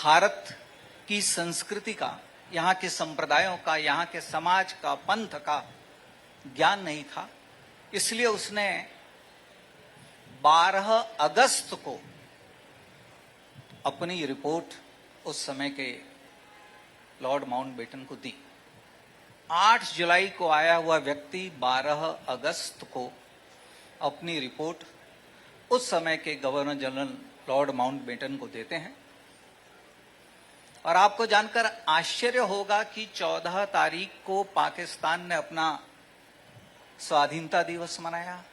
भारत की संस्कृति का, यहाँ के संप्रदायों का, यहाँ के समाज का, पंथ का ज्ञान नहीं था। इसलिए उसने 12 अगस्त को अपनी रिपोर्ट उस समय के लॉर्ड माउंटबेटन को दी। 8 जुलाई को आया हुआ व्यक्ति 12 अगस्त को अपनी रिपोर्ट उस समय के गवर्नर जनरल लॉर्ड माउंटबेटन को देते हैं। और आपको जानकर आश्चर्य होगा कि 14 तारीख को पाकिस्तान ने अपना स्वाधीनता दिवस मनाया,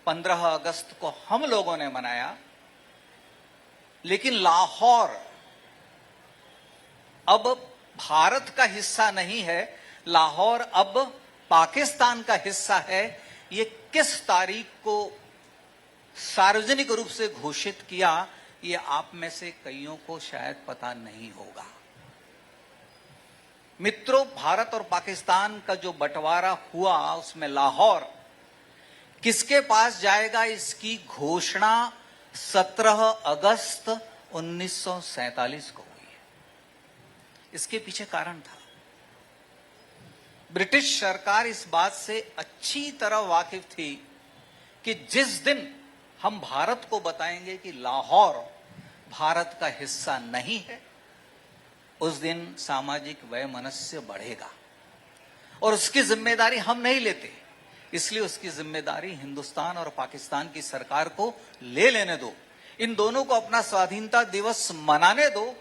15 अगस्त को हम लोगों ने मनाया, लेकिन लाहौर अब भारत का हिस्सा नहीं है, लाहौर अब पाकिस्तान का हिस्सा है। ये किस तारीख को सार्वजनिक रूप से घोषित किया, ये आप में से कईयों को शायद पता नहीं होगा। मित्रों, भारत और पाकिस्तान का जो बंटवारा हुआ उसमें लाहौर किसके पास जाएगा, इसकी घोषणा 17 अगस्त 1947 को हुई है। इसके पीछे कारण था, ब्रिटिश सरकार इस बात से अच्छी तरह वाकिफ थी कि जिस दिन हम भारत को बताएंगे कि लाहौर भारत का हिस्सा नहीं है, उस दिन सामाजिक वैमनस्य बढ़ेगा और उसकी जिम्मेदारी हम नहीं लेते। इसलिए उसकी जिम्मेदारी हिंदुस्तान और पाकिस्तान की सरकार को ले लेने दो, इन दोनों को अपना स्वाधीनता दिवस मनाने दो।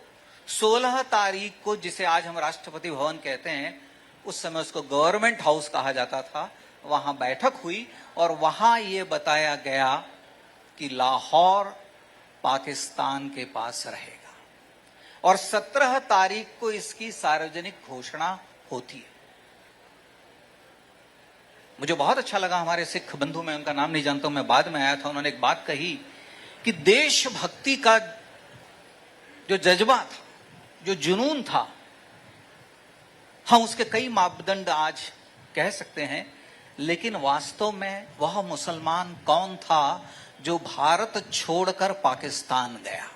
16 तारीख को, जिसे आज हम राष्ट्रपति भवन कहते हैं, उस समय उसको गवर्नमेंट हाउस कहा जाता था, वहां बैठक हुई और वहां यह बताया गया कि लाहौर पाकिस्तान के पास रहेगा और 17 तारीख को इसकी सार्वजनिक घोषणा होती है। मुझे बहुत अच्छा लगा, हमारे सिख बंधु, मैं उनका नाम नहीं जानता हूं, मैं बाद में आया था, उन्होंने एक बात कही कि देशभक्ति का जो जज्बा था, जो जुनून था, हम उसके कई मापदंड आज कह सकते हैं, लेकिन वास्तव में वह मुसलमान कौन था जो भारत छोड़कर पाकिस्तान गया।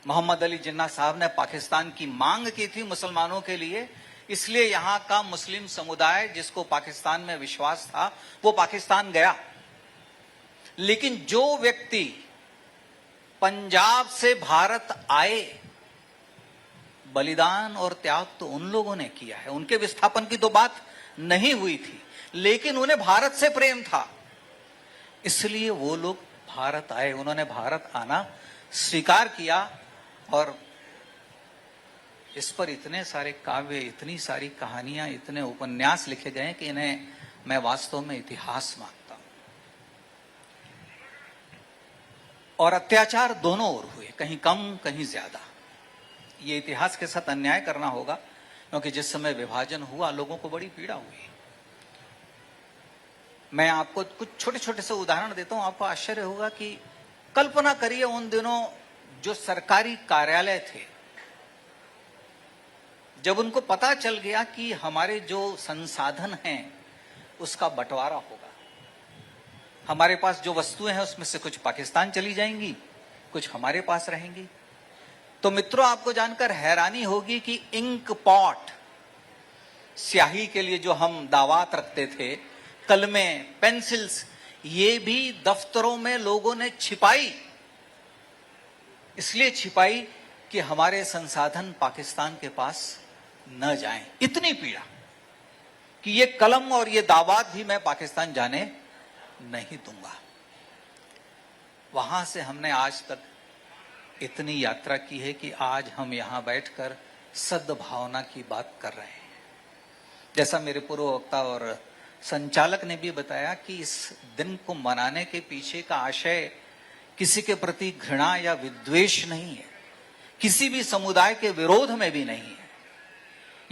मोहम्मद अली जिन्ना साहब ने पाकिस्तान की मांग की थी मुसलमानों के लिए, इसलिए यहां का मुस्लिम समुदाय जिसको पाकिस्तान में विश्वास था वो पाकिस्तान गया। लेकिन जो व्यक्ति पंजाब से भारत आए, बलिदान और त्याग तो उन लोगों ने किया है, उनके विस्थापन की तो बात नहीं हुई थी, लेकिन उन्हें भारत से प्रेम था, इसलिए वो लोग भारत आए, उन्होंने भारत आना स्वीकार किया। और इस पर इतने सारे काव्य, इतनी सारी कहानियां, इतने उपन्यास लिखे गए कि इन्हें मैं वास्तव में इतिहास मानता हूं। और अत्याचार दोनों ओर हुए, कहीं कम कहीं ज्यादा। ये इतिहास के साथ अन्याय करना होगा, क्योंकि जिस समय विभाजन हुआ लोगों को बड़ी पीड़ा हुई। मैं आपको कुछ छोटे छोटे से उदाहरण देता हूं, आपको आश्चर्य होगा कि कल्पना करिए उन दिनों जो सरकारी कार्यालय थे, जब उनको पता चल गया कि हमारे जो संसाधन हैं उसका बंटवारा होगा, हमारे पास जो वस्तुएं हैं उसमें से कुछ पाकिस्तान चली जाएंगी, कुछ हमारे पास रहेंगी, तो मित्रों आपको जानकर हैरानी होगी कि इंक पॉट, स्याही के लिए जो हम दावात रखते थे, कलमें, पेंसिल्स, ये भी दफ्तरों में लोगों ने छिपाई। इसलिए छिपाई कि हमारे संसाधन पाकिस्तान के पास न जाएं। इतनी पीड़ा कि ये कलम और ये दावात भी मैं पाकिस्तान जाने नहीं दूंगा। वहां से हमने आज तक इतनी यात्रा की है कि आज हम यहां बैठकर सद्भावना की बात कर रहे हैं। जैसा मेरे पूर्व वक्ता और संचालक ने भी बताया कि इस दिन को मनाने के पीछे का आशय किसी के प्रति घृणा या विद्वेष नहीं है, किसी भी समुदाय के विरोध में भी नहीं है।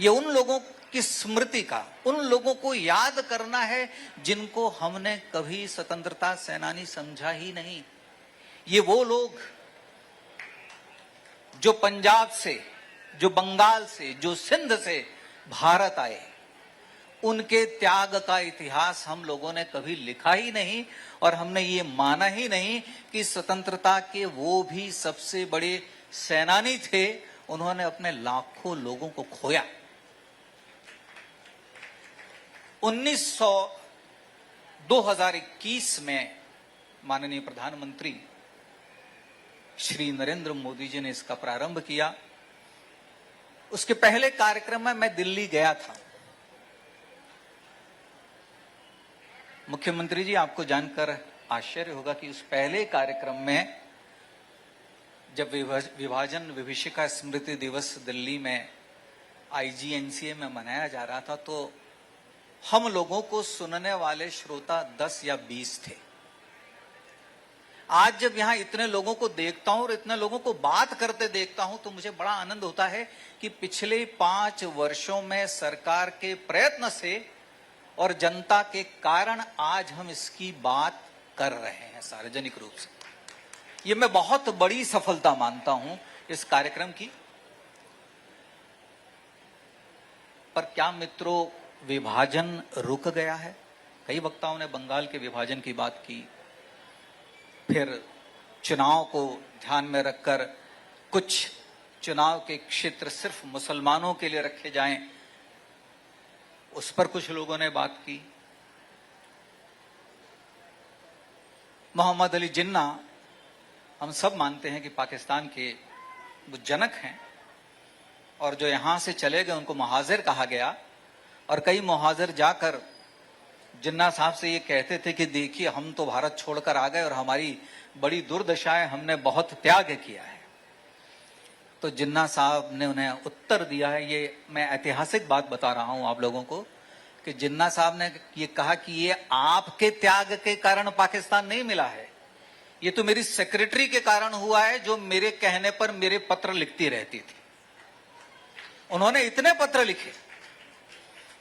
ये उन लोगों की स्मृति का, उन लोगों को याद करना है जिनको हमने कभी स्वतंत्रता सेनानी समझा ही नहीं। ये वो लोग जो पंजाब से, जो बंगाल से, जो सिंध से भारत आए, उनके त्याग का इतिहास हम लोगों ने कभी लिखा ही नहीं और हमने ये माना ही नहीं कि स्वतंत्रता के वो भी सबसे बड़े सेनानी थे, उन्होंने अपने लाखों लोगों को खोया। 2021 में माननीय प्रधानमंत्री श्री नरेंद्र मोदी जी ने इसका प्रारंभ किया। उसके पहले कार्यक्रम में मैं दिल्ली गया था। मुख्यमंत्री जी, आपको जानकर आश्चर्य होगा कि उस पहले कार्यक्रम में जब विभाजन विभीषिका स्मृति दिवस दिल्ली में IGNCA में मनाया जा रहा था, तो हम लोगों को सुनने वाले श्रोता 10 या 20 थे। आज जब यहां इतने लोगों को देखता हूं और इतने लोगों को बात करते देखता हूं, तो मुझे बड़ा आनंद होता है कि पिछले 5 वर्षों में सरकार के प्रयत्न से और जनता के कारण आज हम इसकी बात कर रहे हैं सार्वजनिक रूप से। ये मैं बहुत बड़ी सफलता मानता हूं इस कार्यक्रम की। पर क्या मित्रों, विभाजन रुक गया है? कई वक्ताओं ने बंगाल के विभाजन की बात की, फिर चुनाव को ध्यान में रखकर कुछ चुनाव के क्षेत्र सिर्फ मुसलमानों के लिए रखे जाएं, उस पर कुछ लोगों ने बात की। मोहम्मद अली जिन्ना, हम सब मानते हैं कि पाकिस्तान के वो जनक हैं, और जो यहां से चले गए उनको मुहाजिर कहा गया, और कई मुहाजिर जाकर जिन्ना साहब से ये कहते थे कि देखिए, हम तो भारत छोड़कर आ गए और हमारी बड़ी दुर्दशा है, हमने बहुत त्याग किया है। तो जिन्ना साहब ने उन्हें उत्तर दिया है, ये मैं ऐतिहासिक बात बता रहा हूं आप लोगों को, कि जिन्ना साहब ने ये कहा कि ये आपके त्याग के कारण पाकिस्तान नहीं मिला है, ये तो मेरी सेक्रेटरी के कारण हुआ है, जो मेरे कहने पर मेरे पत्र लिखती रहती थी। उन्होंने इतने पत्र लिखे,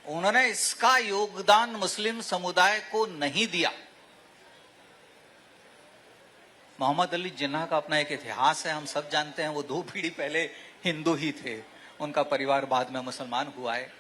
उन्होंने इसका योगदान मुस्लिम समुदाय को नहीं दिया। मोहम्मद अली जिन्ना का अपना एक इतिहास है, हम सब जानते हैं। वो 2 पीढ़ी पहले हिंदू ही थे, उनका परिवार बाद में मुसलमान हुआ है।